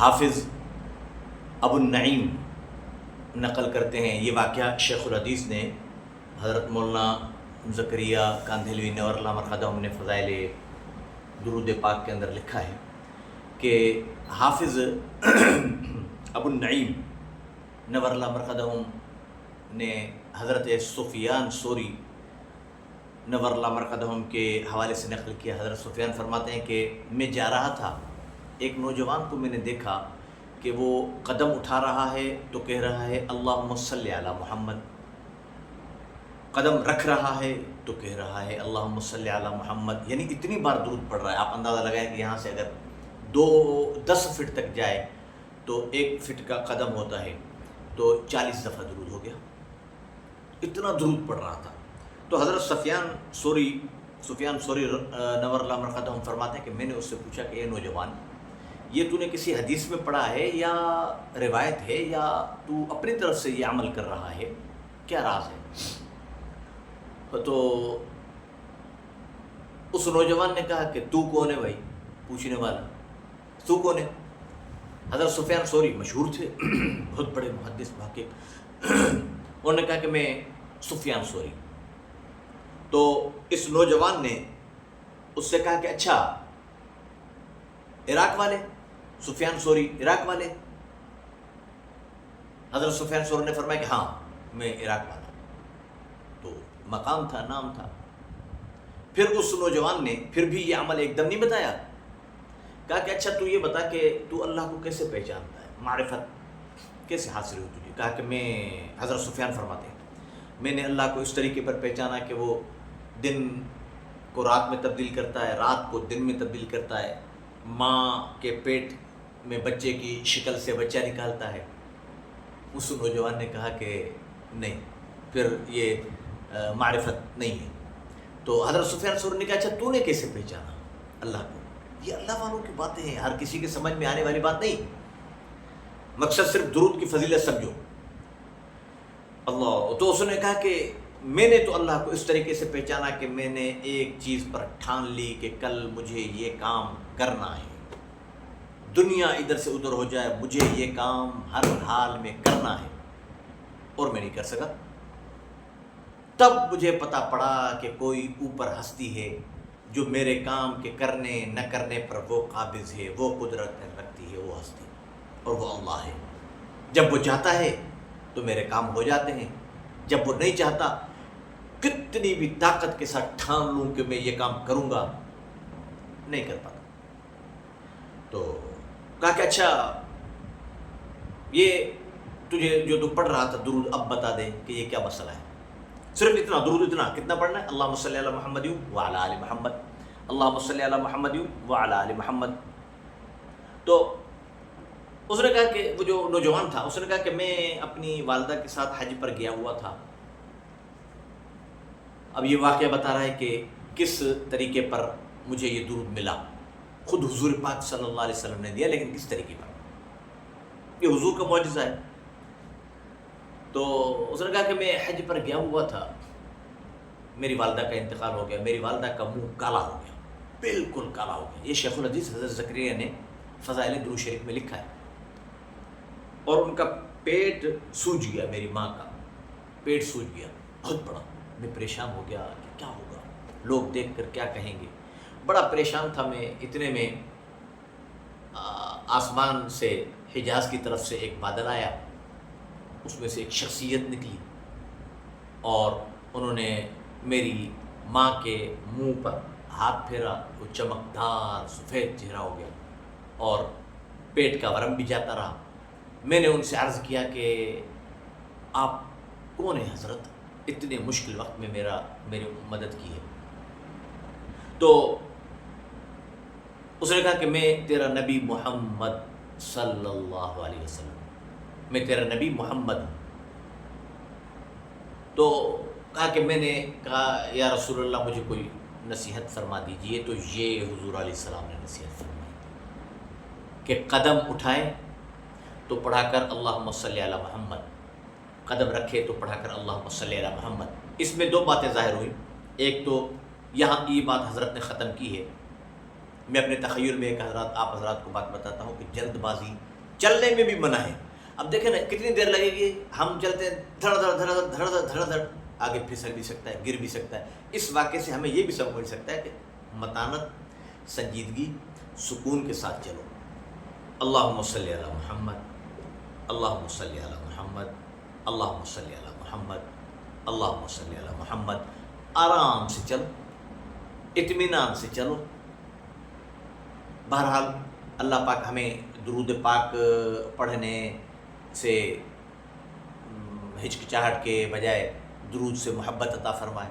حافظ ابو النعیم نقل کرتے ہیں، یہ واقعہ شیخ الحدیث نے حضرت مولانا زکریہ کاندھلوی نور اللہ مرقدہم نے فضائل درود پاک کے اندر لکھا ہے کہ حافظ ابو النعیم نور اللہ مرقدہم نے حضرت سفیان ثوری نور اللہ مرقدہم کے حوالے سے نقل کیا۔ حضرت سفیان فرماتے ہیں کہ میں جا رہا تھا، ایک نوجوان کو میں نے دیکھا کہ وہ قدم اٹھا رہا ہے تو کہہ رہا ہے اللہم صلی علی محمد، قدم رکھ رہا ہے تو کہہ رہا ہے اللہم صلی علی محمد، یعنی اتنی بار درود پڑھ رہا ہے۔ آپ اندازہ لگائیں کہ یہاں سے اگر 10 فٹ تک جائے تو 1 فٹ کا قدم ہوتا ہے تو 40 دفعہ درود ہو گیا، اتنا درود پڑھ رہا تھا۔ تو حضرت سفیان ثوری نور اللہ مرقدہم فرماتے ہیں کہ میں نے اس سے پوچھا کہ اے نوجوان، یہ تو نے کسی حدیث میں پڑھا ہے یا روایت ہے یا تو اپنی طرف سے یہ عمل کر رہا ہے، کیا راز ہے؟ تو اس نوجوان نے کہا کہ تو کون ہے بھائی، پوچھنے والا تو کون ہے؟ حضرت سفیان ثوری مشہور تھے، بہت بڑے محدث محقق، انہوں نے کہا کہ میں سفیان ثوری۔ تو اس نوجوان نے اس سے کہا کہ اچھا عراق والے، سفیان ثوری عراق والے؟ حضرت سفیان ثوری نے فرمایا کہ ہاں میں عراق والا۔ تو مقام تھا، نام تھا۔ پھر اس نوجوان نے پھر بھی یہ عمل ایک دم نہیں بتایا، کہا کہ اچھا تو یہ بتا کہ تو اللہ کو کیسے پہچانتا ہے، معرفت کیسے حاصل ہوئی تجھے؟ کہا کہ میں، حضرت سفیان فرماتے ہیں، میں نے اللہ کو اس طریقے پر پہچانا کہ وہ دن کو رات میں تبدیل کرتا ہے، رات کو دن میں تبدیل کرتا ہے، ماں کے پیٹ میں بچے کی شکل سے بچہ نکالتا ہے۔ اس نوجوان نے کہا کہ نہیں، پھر یہ معرفت نہیں ہے۔ تو حضرت سفیان ثوری نے کہا اچھا تو نے کیسے پہچانا اللہ کو؟ یہ اللہ والوں کی باتیں ہیں، ہر کسی کے سمجھ میں آنے والی بات نہیں، مقصد صرف درود کی فضیلت سمجھو۔ اللہ، تو اس نے کہا کہ میں نے تو اللہ کو اس طریقے سے پہچانا کہ میں نے ایک چیز پر ٹھان لی کہ کل مجھے یہ کام کرنا ہے، دنیا ادھر سے ادھر ہو جائے مجھے یہ کام ہر حال میں کرنا ہے، اور میں نہیں کر سکا۔ تب مجھے پتا پڑا کہ کوئی اوپر ہستی ہے جو میرے کام کے کرنے نہ کرنے پر وہ قابض ہے، وہ قدرت رکھتی ہے، وہ ہستی، اور وہ اللہ ہے۔ جب وہ چاہتا ہے تو میرے کام ہو جاتے ہیں، جب وہ نہیں چاہتا کتنی بھی طاقت کے ساتھ ٹھان لوں کہ میں یہ کام کروں گا، نہیں کر پاتا۔ تو کہا کہ اچھا یہ تجھے جو تو پڑھ رہا تھا درود اب بتا دے کہ یہ کیا مسئلہ ہے۔ صرف اتنا درود، اتنا کتنا پڑھنا ہے؟ اللہم صلی علی محمد وعلی آل محمد، اللہم صلی علی محمد وعلی آل محمد۔ تو اس نے کہا کہ وہ جو نوجوان تھا اس نے کہا کہ میں اپنی والدہ کے ساتھ حج پر گیا ہوا تھا۔ اب یہ واقعہ بتا رہا ہے کہ کس طریقے پر مجھے یہ درود ملا، خود حضور پاک صلی اللہ علیہ وسلم نے دیا، لیکن کس طریقے پر؟ یہ حضور کا معجزہ ہے۔ تو اس نے کہا کہ میں حج پر گیا ہوا تھا، میری والدہ کا انتقال ہو گیا، میری والدہ کا منہ کالا ہو گیا، بالکل کالا ہو گیا۔ یہ شیخ الحدیث حضرت زکریا نے فضائل درود شریف میں لکھا ہے۔ اور ان کا پیٹ سوج گیا، میری ماں کا پیٹ سوج گیا بہت بڑا۔ میں پریشان ہو گیا کہ کیا ہوگا، لوگ دیکھ کر کیا کہیں گے، بڑا پریشان تھا میں۔ اتنے میں آسمان سے حجاز کی طرف سے ایک بادل آیا، اس میں سے ایک شخصیت نکلی اور انہوں نے میری ماں کے منہ پر ہاتھ پھیرا، وہ چمکدار سفید چہرہ ہو گیا اور پیٹ کا ورم بھی جاتا رہا۔ میں نے ان سے عرض کیا کہ آپ کون ہیں حضرت، اتنے مشکل وقت میں میری مدد کی ہے؟ تو اس نے کہا کہ میں تیرا نبی محمد صلی اللہ علیہ وسلم، میں تیرا نبی محمد ہوں۔ تو کہا کہ میں نے کہا یا رسول اللہ مجھے کوئی نصیحت فرما دیجئے۔ تو یہ حضور علیہ السلام نے نصیحت فرمائی کہ قدم اٹھائے تو پڑھا کر اللہم صلی علی محمد، قدم رکھے تو پڑھا کر اللہم صلی علی محمد۔ اس میں 2 باتیں ظاہر ہوئیں۔ ایک تو یہاں یہ بات حضرت نے ختم کی ہے، میں اپنے تخیل میں ایک آپ حضرات کو بات بتاتا ہوں کہ جلد بازی چلنے میں بھی منع ہے. اب دیکھیں نا کتنی دیر لگے گی, ہم چلتے ہیں دھڑ دھڑ دھڑ دھڑ دھڑ دھڑ دھڑ دھڑ, آگے پھسل بھی سکتا ہے, گر بھی سکتا ہے. اس واقعے سے ہمیں یہ بھی سبق مل سکتا ہے کہ متانت, سنجیدگی, سکون کے ساتھ چلو. اللہم صلی علی محمد, اللہم صلی علی محمد, اللہم صلی علی محمد, اللہم صلی علی محمد. آرام سے چلو, اطمینان سے چلو. بہرحال اللہ پاک ہمیں درود پاک پڑھنے سے ہچکچاہٹ کے بجائے درود سے محبت عطا فرمائے.